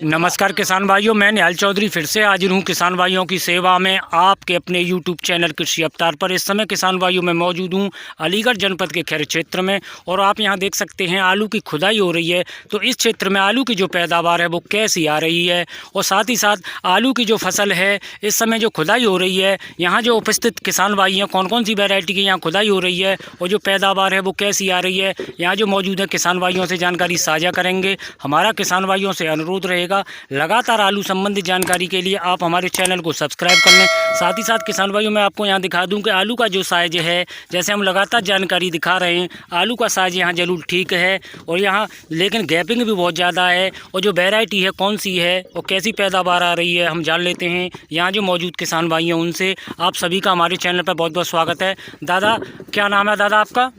नमस्कार किसान भाइयों, मैं निहाल चौधरी फिर से हाजिर हूँ किसान भाइयों की सेवा में आपके अपने यूट्यूब चैनल कृषि अवतार पर। इस समय किसान भाइयों मैं मौजूद हूँ अलीगढ़ जनपद के खैर क्षेत्र में और आप यहाँ देख सकते हैं आलू की खुदाई हो रही है। तो इस क्षेत्र में आलू की जो पैदावार है वो कैसी आ रही है और साथ ही साथ आलू की जो फसल है इस समय जो खुदाई हो रही है, यहाँ जो उपस्थित किसान भाई हैं कौन कौन सी वैरायटी की यहाँ खुदाई हो रही है और जो पैदावार है वो कैसी आ रही है, यहाँ जो मौजूद है किसान भाइयों से जानकारी साझा करेंगे। हमारा किसान भाइयों से अनुरोध रहेगा लगातार आलू संबंधित जानकारी के लिए आप हमारे चैनल को सब्सक्राइब कर लें। साथ ही साथ किसान भाइयों मैं आपको यहाँ दिखा दूं कि आलू का जो साइज है, जैसे हम लगातार जानकारी दिखा रहे हैं, आलू का साइज यहाँ जरूर ठीक है और यहाँ लेकिन गैपिंग भी बहुत ज़्यादा है। और जो वैरायटी है कौन सी है और कैसी पैदावार आ रही है हम जान लेते हैं यहाँ जो मौजूद किसान भाई हैं उनसे। आप सभी का हमारे चैनल पर बहुत बहुत स्वागत है। दादा क्या नाम है दादा आपका?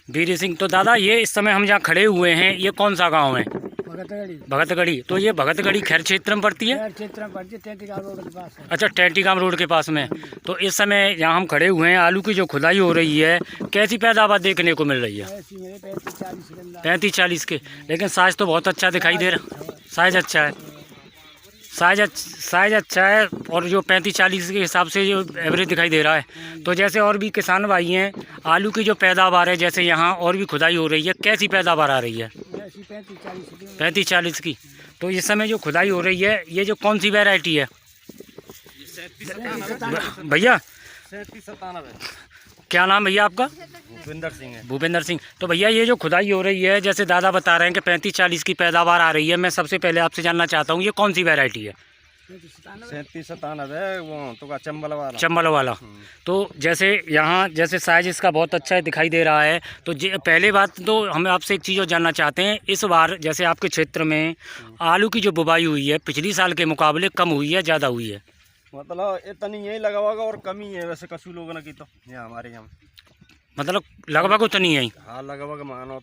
वीर सिंह। तो दादा ये इस समय हम जहाँ खड़े हुए हैं ये कौन सा गाँव है? भगतगढ़ी। तो ये भगतगढ़ी खैर क्षेत्र में पड़ती है? अच्छा, टेंटीगाम रोड के पास में। तो इस समय यहाँ हम खड़े हुए हैं, आलू की जो खुदाई हो रही है कैसी पैदावार देखने को मिल रही है? 35-40 के, लेकिन साइज तो बहुत अच्छा दिखाई दे रहा। साइज अच्छा है, साइज अच्छा है और जो 35-40 के हिसाब से जो एवरेज दिखाई दे रहा है। तो जैसे और भी किसान भाई हैं आलू की जो पैदावार है, जैसे यहाँ और भी खुदाई हो रही है, कैसी पैदावार आ रही है? 35-40 की। तो इस समय जो खुदाई हो रही है ये जो कौन सी वैरायटी है भैया? 37-97। क्या नाम भैया आपका? भूपेंद्र सिंह है। भूपेंद्र सिंह। तो भैया ये जो खुदाई हो रही है, जैसे दादा बता रहे हैं कि 35-40 की पैदावार आ रही है, मैं सबसे पहले आपसे जानना चाहता हूँ ये कौन सी वैरायटी है? 37-97 वो तो का चंबल वाला। तो जैसे यहाँ जैसे साइज इसका बहुत अच्छा दिखाई दे रहा है। तो पहले बात तो हम आपसे एक चीज़ और जानना चाहते हैं, इस बार जैसे आपके क्षेत्र में आलू की जो बुवाई हुई है पिछली साल के मुकाबले कम हुई है ज़्यादा हुई है? मतलब इतनी यही लगा होगा और कमी है वैसे कछु लोगों ने की तो यहाँ हमारे यहाँ मतलब लगभग उतनी है? हाँ लगभग मानो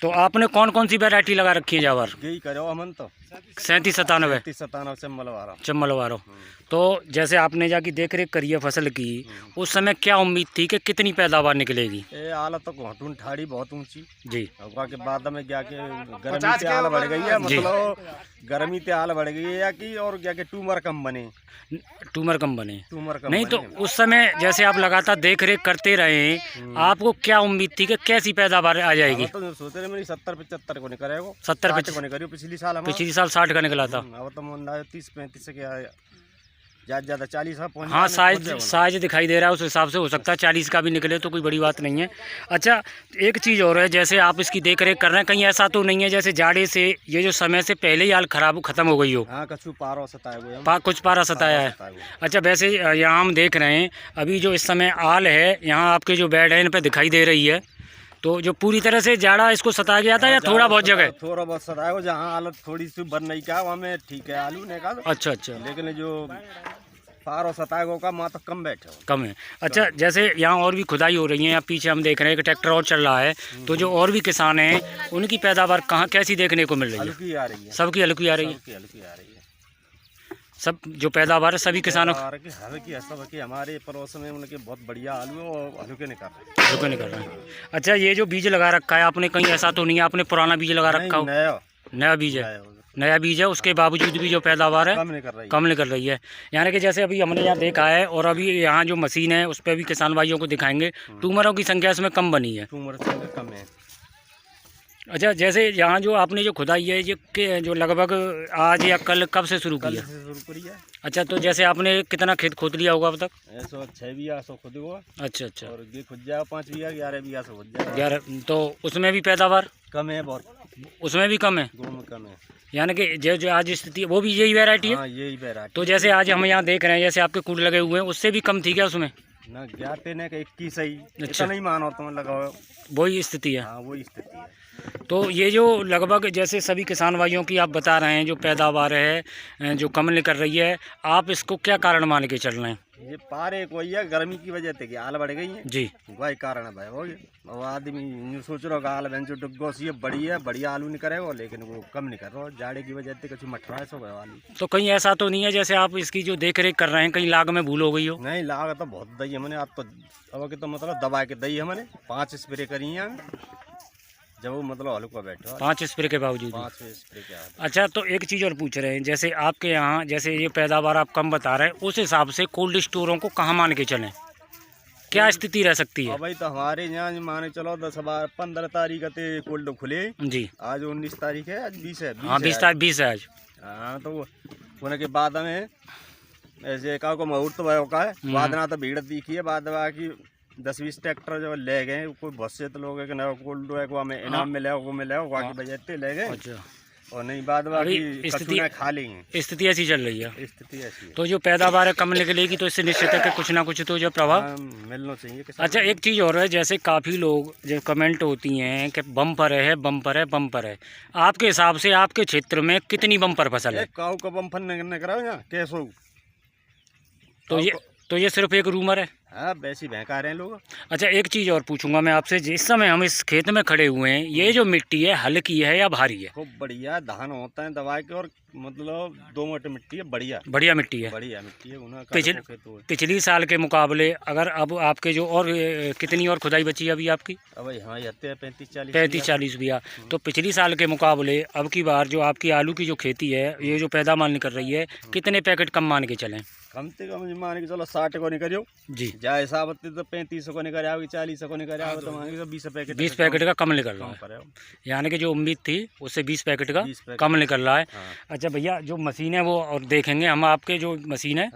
तो आपने कौन कौन सी वैरायटी लगा रखी है जावर? यही करो हमन तो 37-97 चंबल वाला। तो जैसे आपने जाके देख रेख करी है फसल की, उस समय क्या उम्मीद थी कि कितनी पैदावार निकलेगी? ये आला तो घोटून ठाड़ी बहुत ऊंची जी। के बाद में क्या के गर्मी से आल बढ़ गई है, मतलब गर्मी से आल बढ़ गई है या कि और क्या के ट्यूमर कम बने नहीं। तो उस समय जैसे आप लगातार देख रेख करते रहे, आपको क्या उम्मीद थी कि कैसी पैदावार आ जाएगी? तो सोचे रहे मेरी 70-75 को निकलेगा। 70-75 को निकली पिछली साल 60 का निकला था। अब तो 30-35 के ज़्यादा 40। हाँ, साइज दिखाई दे रहा है, उस हिसाब से हो सकता है 40 का भी निकले तो कोई बड़ी बात नहीं है। अच्छा, एक चीज़ और है, जैसे आप इसकी देख रेख कर रहे हैं, कहीं ऐसा तो नहीं है जैसे जाड़े से ये जो समय से पहले ही हाल ख़त्म हो गई हो? हाँ, कुछ पारा सताया है। अच्छा, वैसे यहाँ हम देख रहे हैं अभी जो इस समय आल है यहाँ आपके जो बेड है इन पर दिखाई दे रही है, तो जो पूरी तरह से जाड़ा इसको सता गया था या थोड़ा बहुत जगह? थोड़ा बहुत सताया हो, जहाँ हालत थोड़ी सी बन नहीं का वहाँ में ठीक है आलू ने का। अच्छा, लेकिन जो पार सताएगो का माँ तो कम है। अच्छा, जैसे यहाँ और भी खुदाई हो रही है, यहाँ पीछे हम देख रहे हैं कि ट्रैक्टर और चल रहा है, तो जो और भी किसान हैं उनकी पैदावार कहाँ कैसी देखने को मिल रही है? हल्की आ रही है, सबकी हल्की आ रही है। सब जो पैदावार है सभी किसानों की हमारे पड़ोस में उनके बहुत बढ़िया आलू और हल्के निकल रहे हैं। अच्छा, ये जो बीज लगा रखा है आपने, कहीं ऐसा तो नहीं है आपने पुराना बीज लगा रखा हो? नया बीज है, उसके बावजूद भी जो पैदावार है कम निकल रही है। यानी कि जैसे अभी हमने यहाँ देखा है और अभी यहाँ जो मशीन है उस पर भी किसान भाइयों को दिखाएंगे, ट्यूमरों की संख्या इसमें कम बनी है। कम है। अच्छा, जैसे यहाँ जो आपने जो खुदाई है ये जो लगभग आज या कल कब से शुरू की है? अच्छा, तो जैसे आपने कितना खेत खोद लिया होगा अब तक? 6 बीघा खुद हुआ। अच्छा। और ये खुद जाएगा 5 बीघा 11 बीघा से खुद जाएगा। 11। तो उसमें भी पैदावार कम है बहुत? उसमें भी कम है। यानी कि जो आज स्थिति वो भी यही वैरायटी है? हाँ, यही वैरायटी। तो जैसे आज हम यहाँ देख रहे हैं जैसे आपके कूड़ लगे हुए हैं, उससे भी कम थी क्या उसमें? ना 21 ही। अच्छा, नहीं मानो तो लगाओ, वही स्थिति है। हाँ, वही स्थिति है। तो ये जो लगभग जैसे सभी किसान भाइयों की आप बता रहे हैं जो पैदावार है जो कम निकल रही है, आप इसको क्या कारण मान के चल रहे हैं? ये पारे कोई है गर्मी की वजह से आल बढ़ गई है जी, वही कारण है भाई। हो गया अब आदमी सोच रहा होगा आल जो डुग्गो सी बड़ी है, बढ़िया आलू नहीं करेगा, लेकिन वो कम नहीं कर रहा जाड़े की वजह से कुछ मठरा है सब आलू। तो कहीं ऐसा तो नहीं है जैसे आप इसकी जो देख रेख कर रहे हैं कहीं लाग में भूल हो गई हो? नहीं, लाग तो बहुत दई है मैंने, आप तो अब के तो मतलब दबा के दई है मैंने, 5 स्प्रे करी हैं। जब वो मतलब हल्का बैठा 5 स्प्रे के बावजूद भी। 5 स्प्रे के बाद। अच्छा, तो एक चीज़ और पूछ रहे हैं, जैसे आपके यहाँ जैसे ये पैदावार आप कम बता रहे हैं, उस हिसाब से कोल्ड स्टोरों को कहाँ मान के चलें, क्या स्थिति रह सकती है? अब भाई तो हमारे यहाँ माने चलो 15 तारीख ते कोल्ड खुले जी आज 19 तारीख है, आज 20 है। हाँ 20 है आज। हाँ तो होने के बाद में ऐसे का को मुहूर्त भयो का है बाद ना तो भीड़ दिखी है बाद बाकी 10-20 ट्रैक्टर जो ले गए कोई बहुत से तो लोग है कि ना कोल्ड है को हमें इनाम मिले वो मिले बाकी बजते ले गए। अच्छा, और नहीं बाद बाकी स्थिति खा लेंगे। स्थिति ऐसी चल रही है, स्थिति ऐसी है। तो जो पैदावार है कम निकलेगी तो इससे निश्चित है कि कुछ ना कुछ तो जो प्रभाव मिलना चाहिए। अच्छा, एक चीज़ और है, जैसे काफ़ी लोग जो कमेंट होती हैं कि बम्पर है बम्पर है बम्पर है, आपके हिसाब से आपके क्षेत्र में कितनी बम्पर फसल है? काऊ का बम्पर नहीं कराओ यहाँ कैसो तो ये सिर्फ एक रूमर है। हाँ वैसे बहका रहे हैं लोग। अच्छा, एक चीज़ और पूछूंगा मैं आपसे, जिस समय हम इस खेत में खड़े हुए हैं, ये जो मिट्टी है हल्की है या भारी है? खूब बढ़िया धान होता है दवा के और मतलब दोमट मिट्टी है, बढ़िया मिट्टी है। पिछली साल के मुकाबले अगर अब आपके जो और कितनी और खुदाई बची है अभी आपकी? अब हाँ 35-40 बिया। तो पिछली साल के मुकाबले अब की बार जो आपकी आलू की जो खेती है, ये जो पैदावार निकल रही है, कितने पैकेट कम मान के चलें? कम से कम मान के चलो 60 को नहीं करियो जी, जहाँ हिसाब तो 35 को नहीं करे 40 को नहीं करे तो मान के 20 पैकेट का कम निकल रहा है, यानी कि जो उम्मीद थी उससे 20 पैकेट का कम निकल रहा है। अच्छा भैया, जो मशीन है वो और देखेंगे हम, आपके जो मशीन है।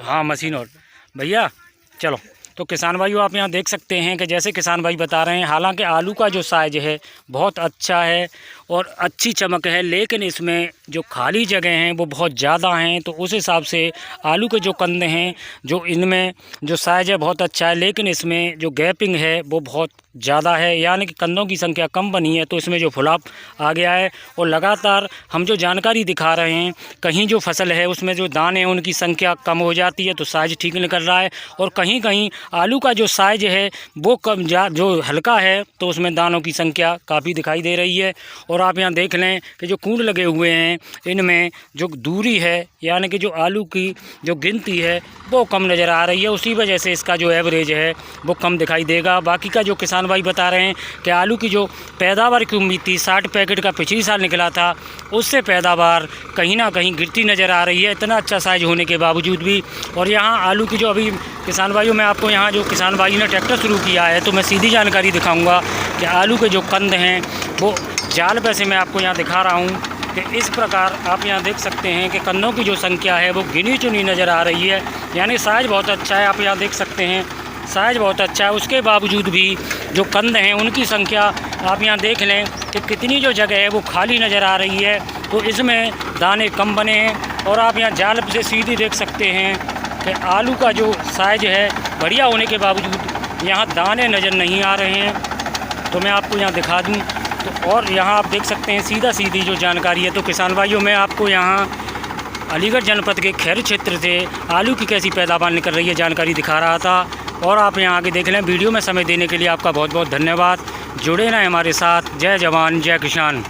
हाँ मशीन। और भैया चलो, तो किसान भाइयों आप यहाँ देख सकते हैं कि जैसे किसान भाई बता रहे हैं, हालांकि आलू का जो साइज है बहुत अच्छा है और अच्छी चमक है, लेकिन इसमें जो खाली जगह हैं वो बहुत ज़्यादा हैं, तो उस हिसाब से आलू के जो कंदे हैं, जो इनमें जो साइज है बहुत अच्छा है, लेकिन इसमें जो गैपिंग है वो बहुत ज़्यादा है, यानी कि कंदों की संख्या कम बनी है, तो इसमें जो फुलाव आ गया है। और लगातार हम जो जानकारी दिखा रहे हैं, कहीं जो फसल है उसमें जो दाने हैं उनकी संख्या कम हो जाती है तो साइज ठीक निकल रहा है, और कहीं कहीं आलू का जो साइज है वो जो हल्का है तो उसमें दानों की संख्या काफ़ी दिखाई दे रही है। और आप यहाँ देख लें कि जो कूंड लगे हुए हैं इनमें जो दूरी है, यानी कि जो आलू की जो गिनती है वो कम नज़र आ रही है, उसी वजह से इसका जो एवरेज है वो कम दिखाई देगा। बाकी का जो किसान भाई बता रहे हैं कि आलू की जो पैदावार की उम्मीद थी 60 पैकेट का पिछली साल निकला था, उससे पैदावार कहीं ना कहीं गिरती नज़र आ रही है, इतना अच्छा साइज होने के बावजूद भी। और यहाँ आलू की जो अभी किसान भाइयों, मैं आपको यहाँ जो किसान भाई ने ट्रैक्टर शुरू किया है तो मैं सीधी जानकारी दिखाऊंगा कि आलू के जो कंद हैं वो जाल पे से मैं आपको यहाँ दिखा रहा हूँ कि इस प्रकार आप यहाँ देख सकते हैं कि कंदों की जो संख्या है वो गिनी चुनी नज़र आ रही है, यानी साइज बहुत अच्छा है। आप यहाँ देख सकते हैं साइज बहुत अच्छा है, उसके बावजूद भी जो कंद हैं उनकी संख्या आप यहाँ देख लें कि कितनी जो जगह है वो खाली नज़र आ रही है, तो इसमें दाने कम बने हैं। और आप यहाँ जाल से सीधी देख सकते हैं कि आलू का जो साइज है बढ़िया होने के बावजूद यहाँ दाने नज़र नहीं आ रहे हैं। तो मैं आपको यहाँ दिखा दूँ तो, और यहाँ आप देख सकते हैं सीधी जो जानकारी है। तो किसान भाइयों, मैं आपको यहाँ अलीगढ़ जनपद के खैर क्षेत्र से आलू की कैसी पैदावार निकल रही है जानकारी दिखा रहा था। और आप यहाँ आगे देख लें। वीडियो में समय देने के लिए आपका बहुत बहुत धन्यवाद। जुड़े रहें हमारे साथ। जय जवान जय किसान।